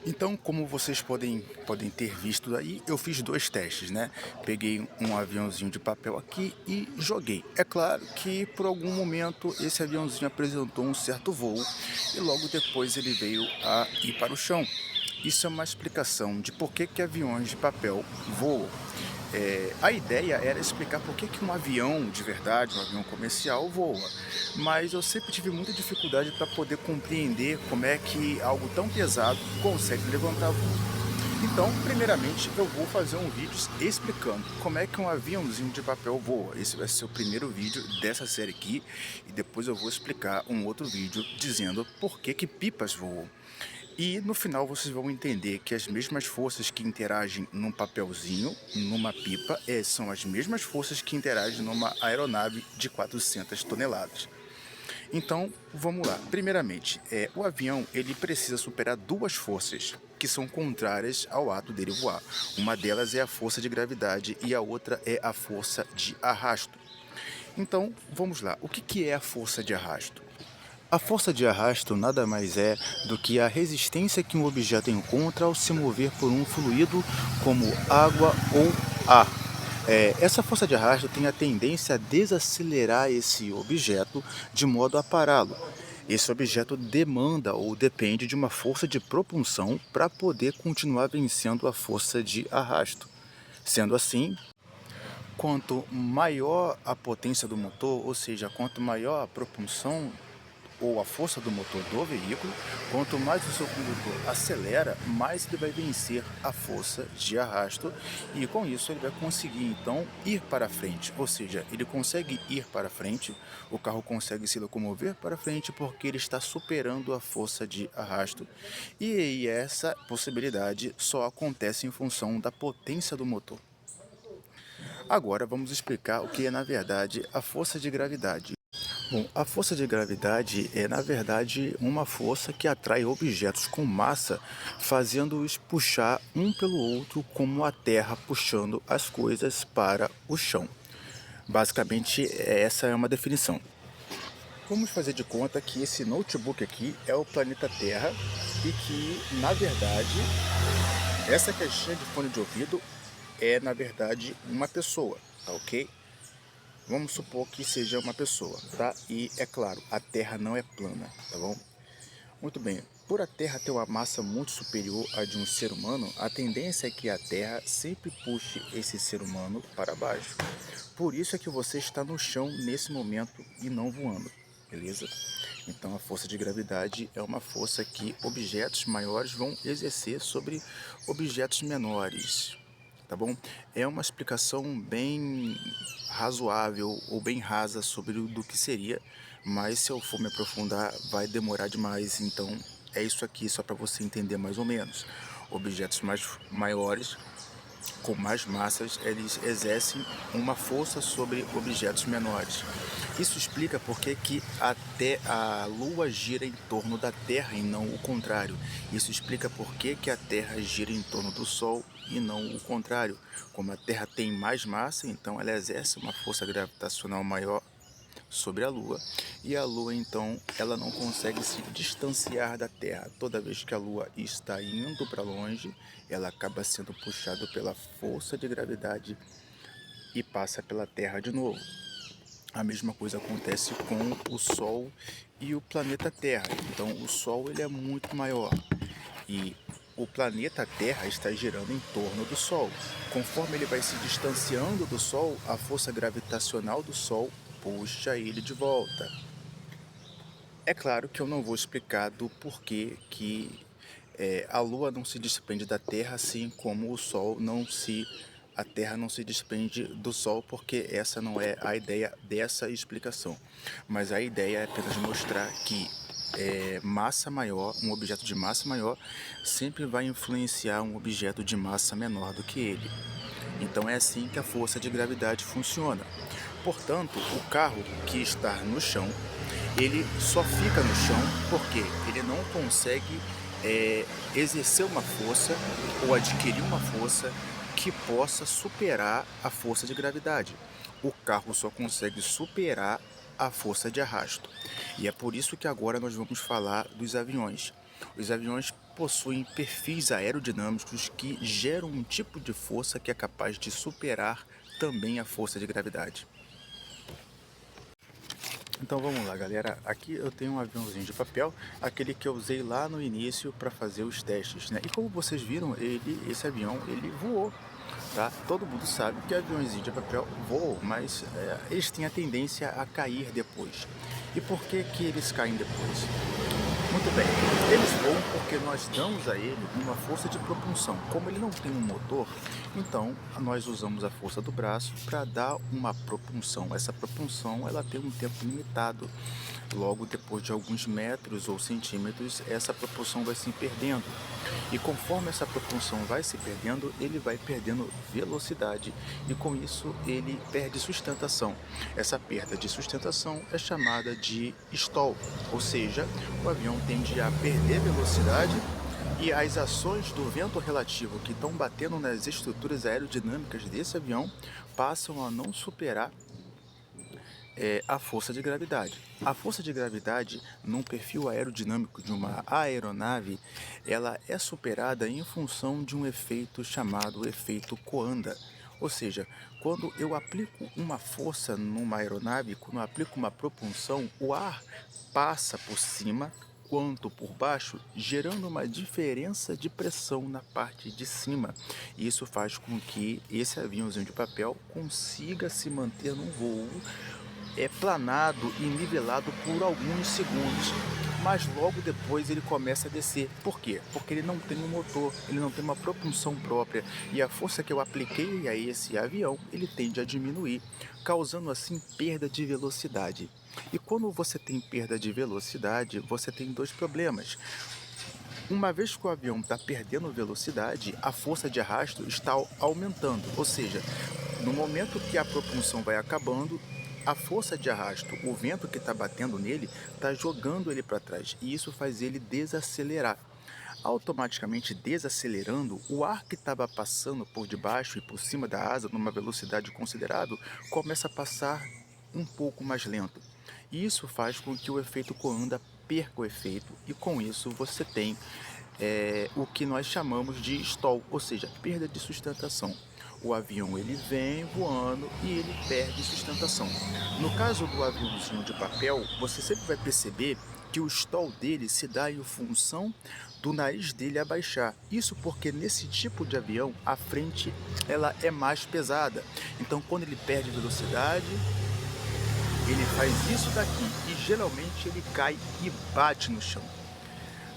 Então, como vocês podem ter visto aí, eu fiz dois testes, né? Peguei um aviãozinho de papel aqui e joguei. É claro que por algum momento esse aviãozinho apresentou um certo voo e logo depois ele veio a ir para o chão. Isso é uma explicação de por que aviões de papel voam. A ideia era explicar por que um avião de verdade, um avião comercial, voa, mas eu sempre tive muita dificuldade para poder compreender como é que algo tão pesado consegue levantar voo. Então, primeiramente, eu vou fazer um vídeo explicando como é que um aviãozinho de papel voa. Esse vai ser o primeiro vídeo dessa série aqui e depois eu vou explicar um outro vídeo dizendo por que pipas voam. E no final vocês vão entender que as mesmas forças que interagem num papelzinho, numa pipa, são as mesmas forças que interagem numa aeronave de 400 toneladas. Então, vamos lá. Primeiramente, o avião ele precisa superar duas forças que são contrárias ao ato dele voar. Uma delas é a força de gravidade e a outra é a força de arrasto. Então, vamos lá. O que é a força de arrasto? A força de arrasto nada mais é do que a resistência que um objeto encontra ao se mover por um fluido como água ou ar. Essa força de arrasto tem a tendência a desacelerar esse objeto de modo a pará-lo. Esse objeto demanda ou depende de uma força de propulsão para poder continuar vencendo a força de arrasto. Sendo assim, quanto maior a potência do motor, ou seja, quanto maior a propulsão ou a força do motor do veículo, quanto mais o seu condutor acelera, mais ele vai vencer a força de arrasto e com isso ele vai conseguir então ir para frente, ou seja, ele consegue ir para frente, o carro consegue se locomover para frente porque ele está superando a força de arrasto e essa possibilidade só acontece em função da potência do motor. Agora vamos explicar o que é na verdade a força de gravidade. Bom, a força de gravidade é, na verdade, uma força que atrai objetos com massa, fazendo-os puxar um pelo outro, como a Terra puxando as coisas para o chão. Basicamente, essa é uma definição. Vamos fazer de conta que esse notebook aqui é o planeta Terra e que, na verdade, essa caixinha de fone de ouvido é, na verdade, uma pessoa, tá ok? Vamos supor que seja uma pessoa, tá? E é claro, a Terra não é plana, tá bom? Muito bem. Por a Terra ter uma massa muito superior à de um ser humano, a tendência é que a Terra sempre puxe esse ser humano para baixo. Por isso é que você está no chão nesse momento e não voando, beleza? Então a força de gravidade é uma força que objetos maiores vão exercer sobre objetos menores, tá bom? É uma explicação bem razoável ou bem rasa sobre o do que seria, mas se eu for me aprofundar vai demorar demais, então é isso aqui só para você entender mais ou menos. Objetos maiores com mais massas, eles exercem uma força sobre objetos menores. Isso explica por que até a Lua gira em torno da Terra e não o contrário. Isso explica por que a Terra gira em torno do Sol e não o contrário. Como a Terra tem mais massa, então ela exerce uma força gravitacional maior sobre a Lua e a Lua então ela não consegue se distanciar da Terra. Toda vez que a Lua está indo para longe, ela acaba sendo puxada pela força de gravidade e passa pela Terra de novo. A mesma coisa acontece com o Sol e o planeta Terra. Então o Sol ele é muito maior e o planeta Terra está girando em torno do Sol. Conforme ele vai se distanciando do Sol, a força gravitacional do Sol puxa ele de volta. É claro que eu não vou explicar do porquê que a Lua não se desprende da Terra, assim como o Sol não se... A Terra não se desprende do Sol, porque essa não é a ideia dessa explicação. Mas a ideia é apenas mostrar que massa maior, um objeto de massa maior, sempre vai influenciar um objeto de massa menor do que ele. Então é assim que a força de gravidade funciona. Portanto, o carro que está no chão, ele só fica no chão porque ele não consegue exercer uma força ou adquirir uma força que possa superar a força de gravidade. O carro só consegue superar a força de arrasto. E é por isso que agora nós vamos falar dos aviões. Os aviões possuem perfis aerodinâmicos que geram um tipo de força que é capaz de superar também a força de gravidade. Então vamos lá, galera. Aqui eu tenho um aviãozinho de papel, aquele que eu usei lá no início para fazer os testes, né? E como vocês viram, esse avião, ele voou, tá? Todo mundo sabe que aviãozinho de papel voam, mas eles têm a tendência a cair depois. E por que que eles caem depois? Muito bem, eles voam porque nós damos a ele uma força de propulsão. Como ele não tem um motor, então nós usamos a força do braço para dar uma propulsão. Essa propulsão ela tem um tempo limitado. Logo depois de alguns metros ou centímetros, essa propulsão vai se perdendo. E conforme essa propulsão vai se perdendo, ele vai perdendo velocidade e com isso ele perde sustentação. Essa perda de sustentação é chamada de stall, ou seja, o avião tende a perder velocidade e as ações do vento relativo que estão batendo nas estruturas aerodinâmicas desse avião passam a não superar a força de gravidade. A força de gravidade, num perfil aerodinâmico de uma aeronave, ela é superada em função de um efeito chamado efeito Coanda. Ou seja, quando eu aplico uma força numa aeronave, quando eu aplico uma propulsão, o ar passa por cima quanto por baixo, gerando uma diferença de pressão na parte de cima. Isso faz com que esse aviãozinho de papel consiga se manter num voo planado e nivelado por alguns segundos, mas logo depois ele começa a descer. Por quê? Porque ele não tem um motor, ele não tem uma propulsão própria e a força que eu apliquei a esse avião, ele tende a diminuir, causando assim perda de velocidade. E quando você tem perda de velocidade, você tem dois problemas. Uma vez que o avião está perdendo velocidade, a força de arrasto está aumentando, ou seja, no momento que a propulsão vai acabando, a força de arrasto, o vento que está batendo nele, está jogando ele para trás e isso faz ele desacelerar. Automaticamente desacelerando, o ar que estava passando por debaixo e por cima da asa numa velocidade considerável começa a passar um pouco mais lento. Isso faz com que o efeito Coanda perca o efeito e com isso você tem o que nós chamamos de stall, ou seja, perda de sustentação. O avião ele vem voando e ele perde sustentação. No caso do aviãozinho de papel, você sempre vai perceber que o stall dele se dá em função do nariz dele abaixar. Isso porque nesse tipo de avião a frente ela é mais pesada. Então quando ele perde velocidade, ele faz isso daqui e geralmente ele cai e bate no chão.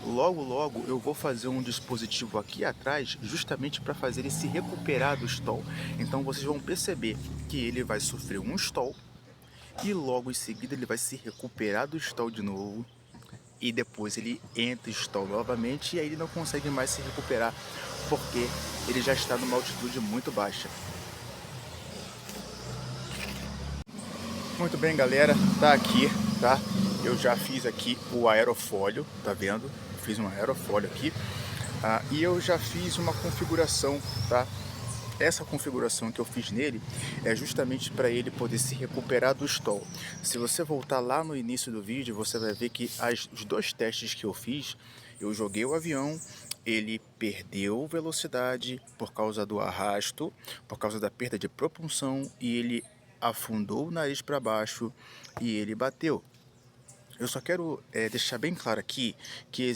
Logo, logo eu vou fazer um dispositivo aqui atrás justamente para fazer ele se recuperar do stall. Então vocês vão perceber que ele vai sofrer um stall e logo em seguida ele vai se recuperar do stall de novo e depois ele entra em stall novamente e aí ele não consegue mais se recuperar porque ele já está numa altitude muito baixa. Muito bem, galera, tá aqui, tá? Eu já fiz aqui o aerofólio, tá vendo? Fiz um aerofólio aqui e eu já fiz uma configuração, tá? Essa configuração que eu fiz nele é justamente para ele poder se recuperar do stall. Se você voltar lá no início do vídeo, você vai ver que os dois testes que eu fiz, eu joguei o avião, ele perdeu velocidade por causa do arrasto, por causa da perda de propulsão e ele afundou o nariz para baixo e ele bateu. Eu só quero deixar bem claro aqui que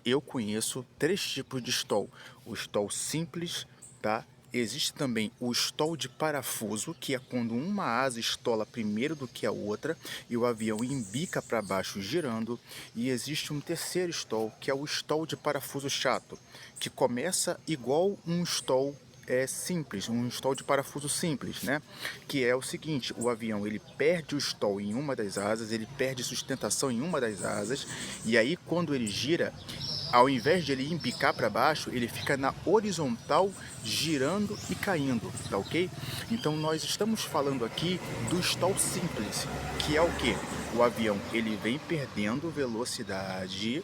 eu conheço três tipos de stall. O stall simples, tá? Existe também o stall de parafuso, que é quando uma asa estola primeiro do que a outra e o avião embica para baixo girando. E existe um terceiro stall, que é o stall de parafuso chato, que começa igual um stall simples, um stall de parafuso simples, né? Que é o seguinte, o avião ele perde o stall em uma das asas, ele perde sustentação em uma das asas e aí quando ele gira, ao invés de ele embicar para baixo, ele fica na horizontal, girando e caindo, tá ok? Então nós estamos falando aqui do stall simples, que é o que? O avião ele vem perdendo velocidade.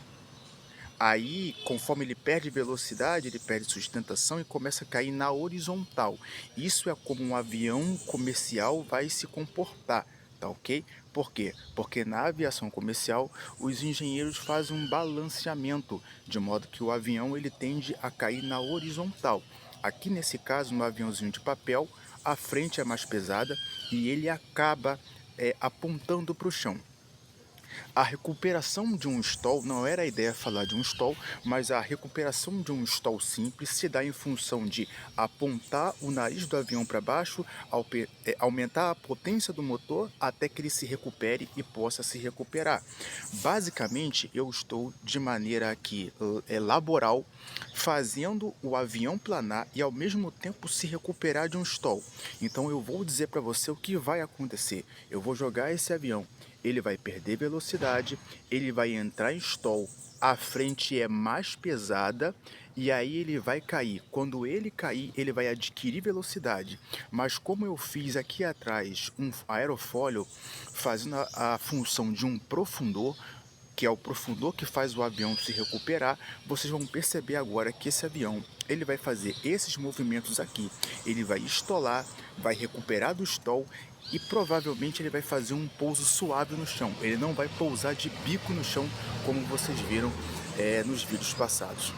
Aí, conforme ele perde velocidade, ele perde sustentação e começa a cair na horizontal. Isso é como um avião comercial vai se comportar, tá ok? Por quê? Porque na aviação comercial os engenheiros fazem um balanceamento, de modo que o avião ele tende a cair na horizontal. Aqui nesse caso, no aviãozinho de papel, a frente é mais pesada e ele acaba apontando para o chão. A recuperação de um stall, não era a ideia falar de um stall, mas a recuperação de um stall simples se dá em função de apontar o nariz do avião para baixo, aumentar a potência do motor até que ele se recupere e possa se recuperar. Basicamente, eu estou de maneira aqui laboral, fazendo o avião planar e ao mesmo tempo se recuperar de um stall. Então eu vou dizer para você o que vai acontecer. Eu vou jogar esse avião, ele vai perder velocidade, ele vai entrar em stall, a frente é mais pesada e aí ele vai cair. Quando ele cair, ele vai adquirir velocidade. Mas como eu fiz aqui atrás um aerofólio fazendo a função de um profundor, que é o profundor que faz o avião se recuperar, vocês vão perceber agora que esse avião ele vai fazer esses movimentos aqui. Ele vai estolar, vai recuperar do stall e provavelmente ele vai fazer um pouso suave no chão. Ele não vai pousar de bico no chão como vocês viram nos vídeos passados.